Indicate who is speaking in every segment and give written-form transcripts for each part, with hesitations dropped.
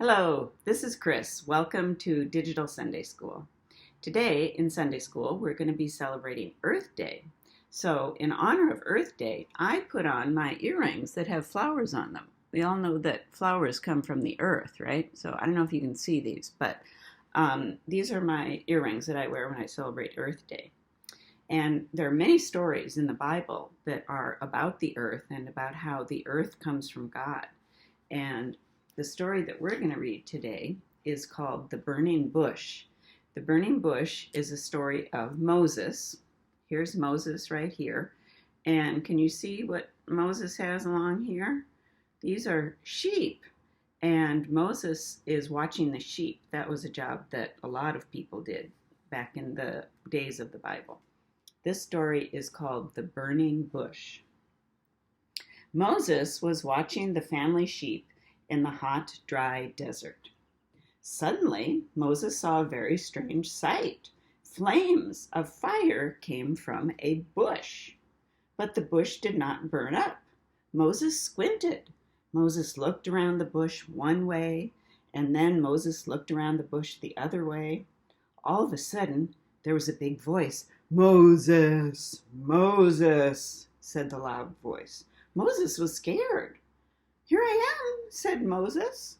Speaker 1: Hello, this is Chris. Welcome to Digital Sunday School. Today in Sunday School, we're going to be celebrating Earth Day. So, in honor of Earth Day, I put on my earrings that have flowers on them. We all know that flowers come from the earth, right? So, I don't know if you can see these, but these are my earrings that I wear when I celebrate Earth Day. And there are many stories in the Bible that are about the earth and about how the earth comes from God. And the story that we're going to read today is called The Burning Bush. The Burning Bush is a story of Moses. Here's Moses right here. And can you see what Moses has along here? These are sheep. And Moses is watching the sheep. That was a job that a lot of people did back in the days of the Bible. This story is called The Burning Bush. Moses was watching the family sheep in the hot, dry desert. Suddenly, Moses saw a very strange sight. Flames of fire came from a bush, but the bush did not burn up. Moses squinted. Moses looked around the bush one way, and then Moses looked around the bush the other way. All of a sudden, there was a big voice. "Moses, Moses," said the loud voice. Moses was scared. "Here I am," said Moses.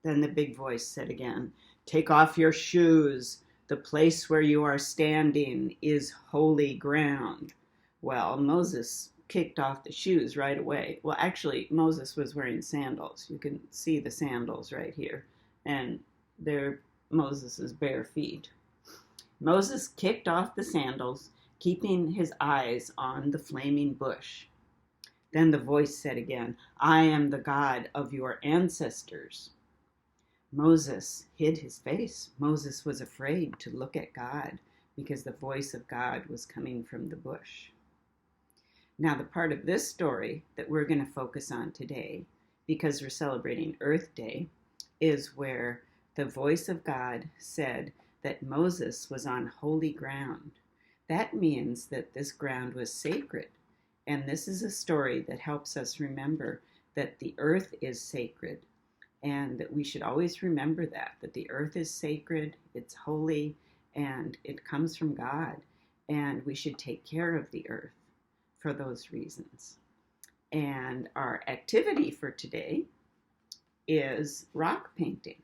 Speaker 1: Then the big voice said again, "Take off your shoes. The place where you are standing is holy ground." Well, Moses kicked off the shoes right away. Well, actually, Moses was wearing sandals. You can see the sandals right here. And they're Moses's bare feet. Moses kicked off the sandals, keeping his eyes on the flaming bush. Then the voice said again, "I am the God of your ancestors." Moses hid his face. Moses was afraid to look at God because the voice of God was coming from the bush. Now, the part of this story that we're going to focus on today, because we're celebrating Earth Day, is where the voice of God said that Moses was on holy ground. That means that this ground was sacred. And this is a story that helps us remember that the earth is sacred and that we should always remember that the earth is sacred, it's holy, and it comes from God. And we should take care of the earth for those reasons. And our activity for today is rock painting.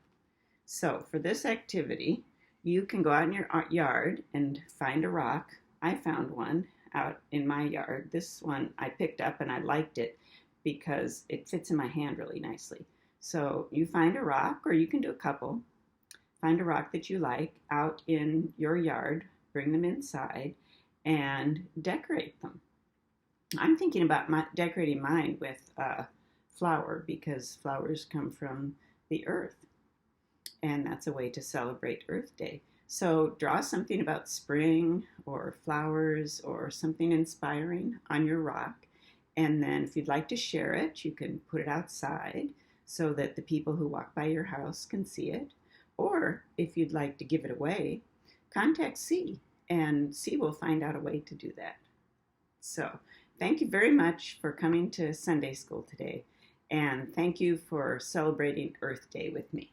Speaker 1: So for this activity, you can go out in your yard and find a rock. I found one out in my yard. This one I picked up and I liked it because it fits in my hand really nicely. So you find a rock, or you can do a couple. Find a rock that you like out in your yard, bring them inside, and decorate them. I'm thinking about decorating mine with flower because flowers come from the earth. And that's a way to celebrate Earth Day. So draw something about spring or flowers or something inspiring on your rock. And then if you'd like to share it, you can put it outside so that the people who walk by your house can see it. Or if you'd like to give it away, contact C, and C will find out a way to do that. So thank you very much for coming to Sunday School today. And thank you for celebrating Earth Day with me.